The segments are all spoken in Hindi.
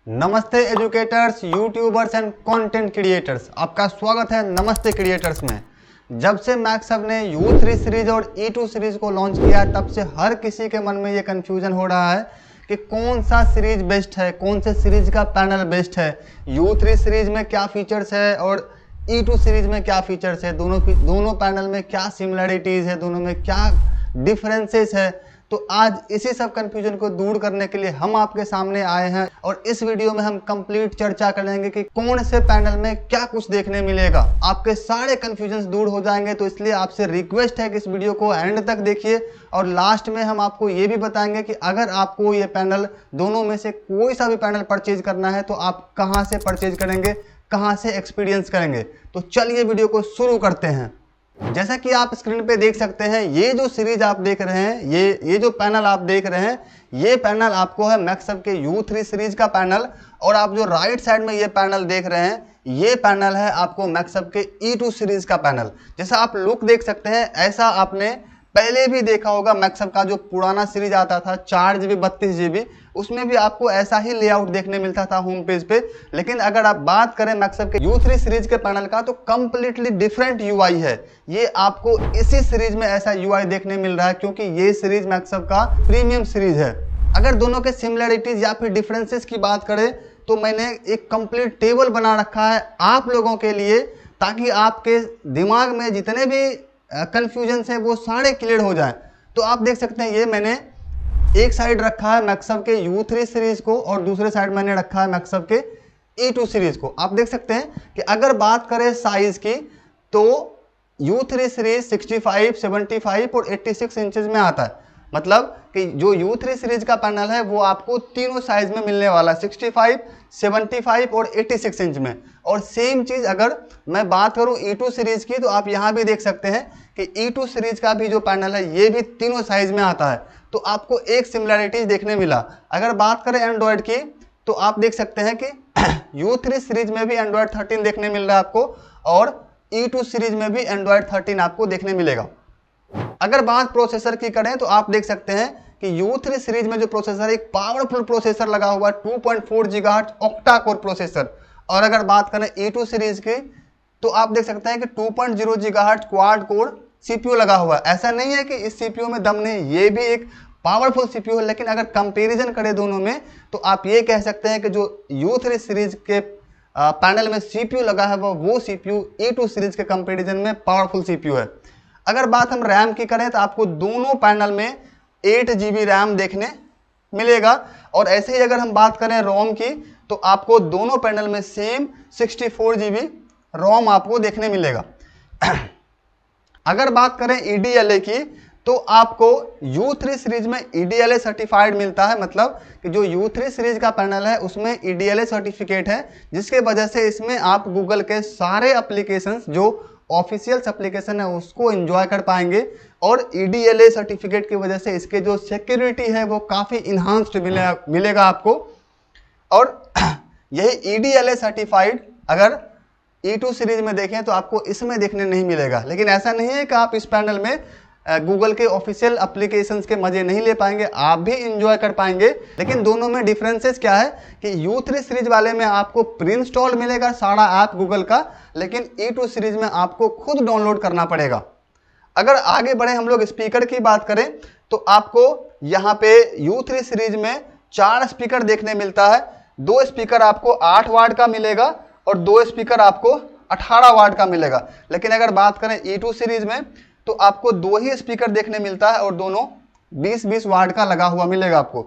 नमस्ते educators, YouTubers and content creators, आपका स्वागत है नमस्ते क्रिएटर्स में। जब से मैक्सअप ने U3 सीरीज और E2 सीरीज को लॉन्च किया है तब से हर किसी के मन में ये कन्फ्यूजन हो रहा है कि कौन सा सीरीज बेस्ट है, कौन से सीरीज का पैनल बेस्ट है, U3 सीरीज में क्या फीचर्स है और E2 सीरीज में क्या फीचर्स है, दोनों पैनल में क्या सिमिलरिटीज़ है, दोनों में क्या डिफरेंसेस है। तो आज इसी सब कंफ्यूजन को दूर करने के लिए हम आपके सामने आए हैं और इस वीडियो में हम कंप्लीट चर्चा करेंगे कि कौन से पैनल में क्या कुछ देखने मिलेगा। आपके सारे कंफ्यूजन दूर हो जाएंगे, तो इसलिए आपसे रिक्वेस्ट है कि इस वीडियो को एंड तक देखिए और लास्ट में हम आपको ये भी बताएंगे कि अगर आपको ये पैनल दोनों में से कोई सा भी पैनल परचेज करना है तो आप कहाँ से परचेज करेंगे, कहाँ से एक्सपीरियंस करेंगे। तो चलिए वीडियो को शुरू करते हैं। जैसा कि आप स्क्रीन पे देख सकते हैं, ये जो सीरीज आप देख रहे हैं, ये जो पैनल आप देख रहे हैं, ये पैनल आपको है मैक्सअप के U3 सीरीज का पैनल। और आप जो राइट साइड में ये पैनल देख रहे हैं, ये पैनल है आपको मैक्सअप के E2 सीरीज का पैनल। जैसा आप लुक देख सकते हैं, ऐसा आपने पहले भी देखा होगा। मैक्सअप का जो पुराना सीरीज आता था 4GB 32GB, उसमें भी आपको ऐसा ही लेआउट देखने मिलता था होम पेज पे। लेकिन अगर आप बात करें मैक्सअप के U3 सीरीज के पैनल का, तो कंप्लीटली डिफरेंट UI है। ये आपको इसी सीरीज में ऐसा UI देखने मिल रहा है क्योंकि ये सीरीज मैक्सअप का प्रीमियम सीरीज है। अगर दोनों के सिमिलरिटीज या फिर डिफरेंसेस की बात करें तो मैंने एक कंप्लीट टेबल बना रखा है आप लोगों के लिए, ताकि आपके दिमाग में जितने भी कंफ्यूजन है वो सारे क्लियर हो जाएं। तो आप देख सकते हैं, ये मैंने एक साइड रखा है मैक्सअप के U3 सीरीज को और दूसरे साइड मैंने रखा है मैक्सअप के E2 सीरीज को। आप देख सकते हैं कि अगर बात करें साइज की तो U3 सीरीज 65, 75 और 86 इंचेस में आता है। मतलब कि जो U3 सीरीज का पैनल है वो आपको तीनों साइज में मिलने वाला है, 65, 75 और 86 इंच में। और सेम चीज अगर मैं बात करूं E2 सीरीज की, तो आप यहां भी देख सकते हैं कि E2 सीरीज का भी जो पैनल है ये भी तीनों साइज में आता है। तो आपको एक सिमिलरिटीज देखने मिला। अगर बात करें एंड्रॉयड की, तो आप देख सकते हैं कि U3 सीरीज में भी एंड्रॉयड 13 देखने मिल रहा है आपको और E2 सीरीज में भी एंड्रॉयड 13 आपको देखने मिलेगा। अगर बात प्रोसेसर की करें तो आप देख सकते हैं कि U3 सीरीज में जो प्रोसेसर, एक पावरफुल प्रोसेसर लगा हुआ है, 2.4 GHz ऑक्टा कोर प्रोसेसर। और अगर बात करें E2 सीरीज की, तो आप देख सकते हैं कि 2.0 GHz क्वाड कोर CPU लगा हुआ है। ऐसा नहीं है कि इस CPU में दम नहीं, ये भी एक पावरफुल CPU है। लेकिन अगर कंपैरिजन करें दोनों में, तो आप ये कह सकते हैं कि जो U3 सीरीज के पैनल में CPU लगा है वो CPU E2 सीरीज के कंपैरिजन में पावरफुल CPU है। अगर बात हम रैम की करें तो आपको दोनों पैनल में 8GB रैम देखने मिलेगा। और ऐसे ही अगर हम बात करें रोम की, तो आपको दोनों पैनल में सेम 64GB रोम आपको देखने मिलेगा। अगर बात करें EDLA की, तो आपको U3 सीरीज में EDLA सर्टिफाइड मिलता है। मतलब कि जो U3 सीरीज का पैनल है उसमें EDLA सर्टिफिकेट है, जिसके वजह से इसमें आप गूगल के सारे एप्लीकेशंस जो ऑफिशियल एप्लीकेशन है उसको एंजॉय कर पाएंगे। और EDLA सर्टिफिकेट की वजह से इसके जो सिक्योरिटी है वो काफ़ी इन्हांस्ड मिलेगा आपको। और यही EDLA सर्टिफाइड अगर E2 सीरीज में देखें तो आपको इसमें देखने नहीं मिलेगा। लेकिन ऐसा नहीं है कि आप इस पैनल में गूगल के ऑफिशियल एप्लीकेशंस के मजे नहीं ले पाएंगे, आप भी इंजॉय कर पाएंगे। लेकिन दोनों में डिफरेंसेस क्या है कि U3 सीरीज वाले में आपको प्री इंस्टॉल मिलेगा सारा ऐप गूगल का, लेकिन E2 सीरीज में आपको खुद डाउनलोड करना पड़ेगा। अगर आगे बढ़े हम लोग स्पीकर की बात करें, तो आपको यहाँ पे U3 सीरीज में 4 स्पीकर देखने मिलता है। 2 स्पीकर आपको 8 वाट का मिलेगा और 2 स्पीकर आपको 18 वाट का मिलेगा। लेकिन अगर बात करें E2 सीरीज में, तो आपको 2 ही स्पीकर देखने मिलता है और दोनों 20-20 वाट का लगा हुआ मिलेगा आपको।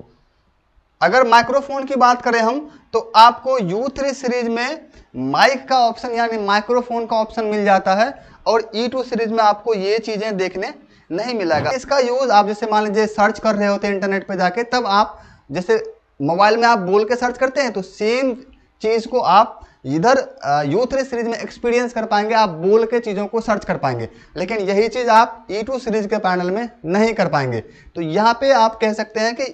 अगर माइक्रोफोन की बात करें हम, तो आपको U3 सीरीज में माइक का ऑप्शन यानी माइक्रोफोन का ऑप्शन मिल जाता है और E2 सीरीज में आपको ये चीजें देखने नहीं मिलेगा। इसका यूज आप जैसे मान लीजिए सर्च कर रहे होते हैं इंटरनेट पे जाके, तब आप जैसे मोबाइल में आप बोल के सर्च करते हैं, तो सेम चीज को आप इधर U3 सीरीज में एक्सपीरियंस कर पाएंगे, आप बोल के चीज़ों को सर्च कर पाएंगे। लेकिन यही चीज़ आप E2 सीरीज के पैनल में नहीं कर पाएंगे। तो यहाँ पे आप कह सकते हैं कि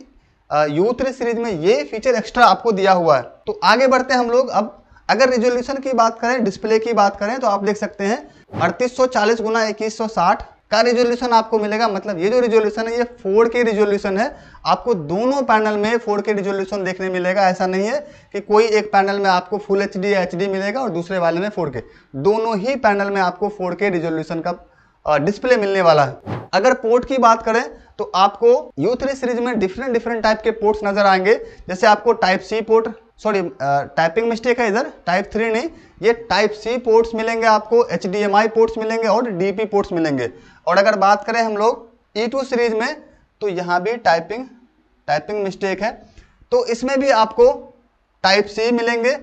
U3 सीरीज में ये फीचर एक्स्ट्रा आपको दिया हुआ है। तो आगे बढ़ते हैं हम लोग। अब अगर रिजोल्यूशन की बात करें, डिस्प्ले की बात करें, तो आप देख सकते हैं 3840 x 2160 का रिजोल्यूशन आपको मिलेगा। मतलब ये जो रिजोल्यूशन है ये 4K रिजोल्यूशन है। आपको दोनों पैनल में 4K रिजोल्यूशन देखने मिलेगा। ऐसा नहीं है कि कोई एक पैनल में आपको फुल एचडी या एचडी मिलेगा और दूसरे वाले में 4K। दोनों ही पैनल में आपको 4K रिजोल्यूशन का डिस्प्ले मिलने वाला है। अगर पोर्ट की बात करें तो आपको U3 सीरीज में डिफरेंट टाइप के पोर्ट्स नजर आएंगे। जैसे आपको type C port, sorry typing mistake है इधर, टाइप 3 नहीं, ये टाइप सी पोर्ट्स मिलेंगे आपको, HDMI पोर्ट्स मिलेंगे और DP पोर्ट्स मिलेंगे। और अगर बात करें हम लोग E2 सीरीज में तो यहाँ भी टाइपिंग मिस्टेक है, तो इसमें भी आपको टाइप सी मिलेंगे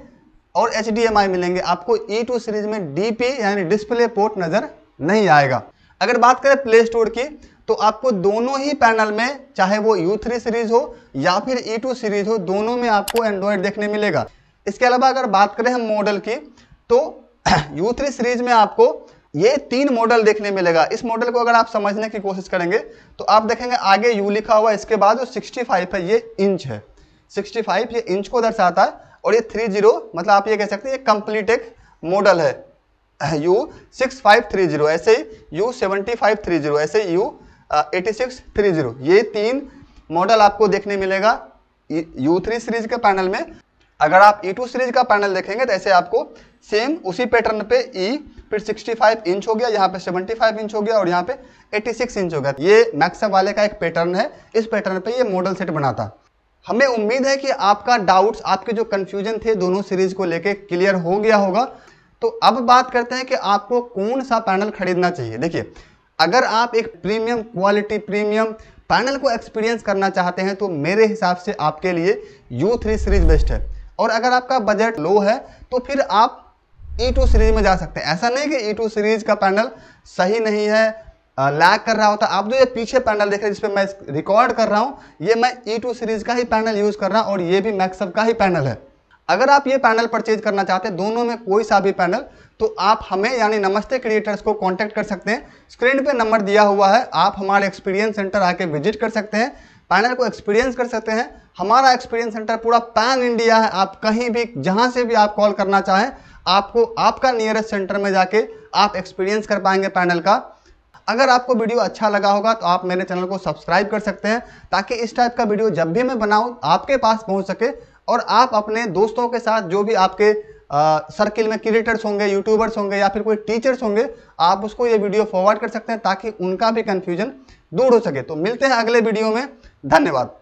और HDMI मिलेंगे। आपको E2 सीरीज में DP यानी डिस्प्ले पोर्ट नजर नहीं आएगा। अगर बात करें प्ले स्टोर की तो आपको दोनों ही पैनल में, चाहे वो U3 सीरीज हो या फिर E2 सीरीज हो, दोनों में आपको एंड्रॉयड देखने मिलेगा। इसके अलावा अगर बात करें हम मॉडल की तो U3 सीरीज में आपको ये 3 मॉडल देखने मिलेगा। इस मॉडल को अगर आप समझने की कोशिश करेंगे तो आप देखेंगे आगे U लिखा हुआ, इसके बाद जो 65 है ये इंच है, 65 ये इंच को दर्शाता है, और ये 30 मतलब आप ये कह सकते हैं ये कंप्लीट एक मॉडल है। U6530, ऐसे ही U7530, ऐसे ही U8630, ये 3 मॉडल आपको देखने मिलेगा U3 सीरीज के पैनल में। अगर आप E2 सीरीज का पैनल देखेंगे तो ऐसे आपको सेम उसी पैटर्न पे E फिर 65 इंच हो गया, यहाँ पे 75 इंच हो गया और यहाँ पे 86 इंच हो गया। ये मैक्सअप वाले का एक पैटर्न है, इस पैटर्न पे ये मॉडल सेट बनाता। हमें उम्मीद है कि आपका डाउट्स, आपके जो कंफ्यूजन थे दोनों सीरीज को लेके क्लियर हो गया होगा। तो अब बात करते हैं कि आपको कौन सा पैनल खरीदना चाहिए। देखिए, अगर आप एक प्रीमियम क्वालिटी, प्रीमियम पैनल को एक्सपीरियंस करना चाहते हैं तो मेरे हिसाब से आपके लिए U3 सीरीज बेस्ट है। और अगर आपका बजट लो है तो फिर आप E2 सीरीज में जा सकते हैं। ऐसा नहीं कि E2 सीरीज का पैनल सही नहीं है, लैग कर रहा होता। आप जो ये पीछे पैनल देख रहे हैं जिस पे मैं रिकॉर्ड कर रहा हूँ, ये मैं E2 सीरीज का ही पैनल यूज कर रहा हूँ और ये भी मैक्सअप का ही पैनल है। अगर आप ये पैनल परचेज करना चाहते हैं, दोनों में कोई सा भी पैनल, तो आप हमें यानी नमस्ते क्रिएटर्स को कांटेक्ट कर सकते हैं। स्क्रीन पे नंबर दिया हुआ है, आप हमारे एक्सपीरियंस सेंटर आके विजिट कर सकते हैं, पैनल को एक्सपीरियंस कर सकते हैं। हमारा एक्सपीरियंस सेंटर पूरा पैन इंडिया है। आप कहीं भी, जहां से भी आप कॉल करना चाहें, आपको आपका नियरेस्ट सेंटर में जाके आप एक्सपीरियंस कर पाएंगे पैनल का। अगर आपको वीडियो अच्छा लगा होगा तो आप मेरे चैनल को सब्सक्राइब कर सकते हैं, ताकि इस टाइप का वीडियो जब भी मैं बनाऊं आपके पास पहुंच सके और आप अपने दोस्तों के साथ, जो भी आपके सर्किल में क्रिएटर्स होंगे, यूट्यूबर्स होंगे या फिर कोई टीचर्स होंगे, आप उसको ये वीडियो फॉरवर्ड कर सकते हैं ताकि उनका भी कन्फ्यूजन दूर हो सके। तो मिलते हैं अगले वीडियो में, धन्यवाद।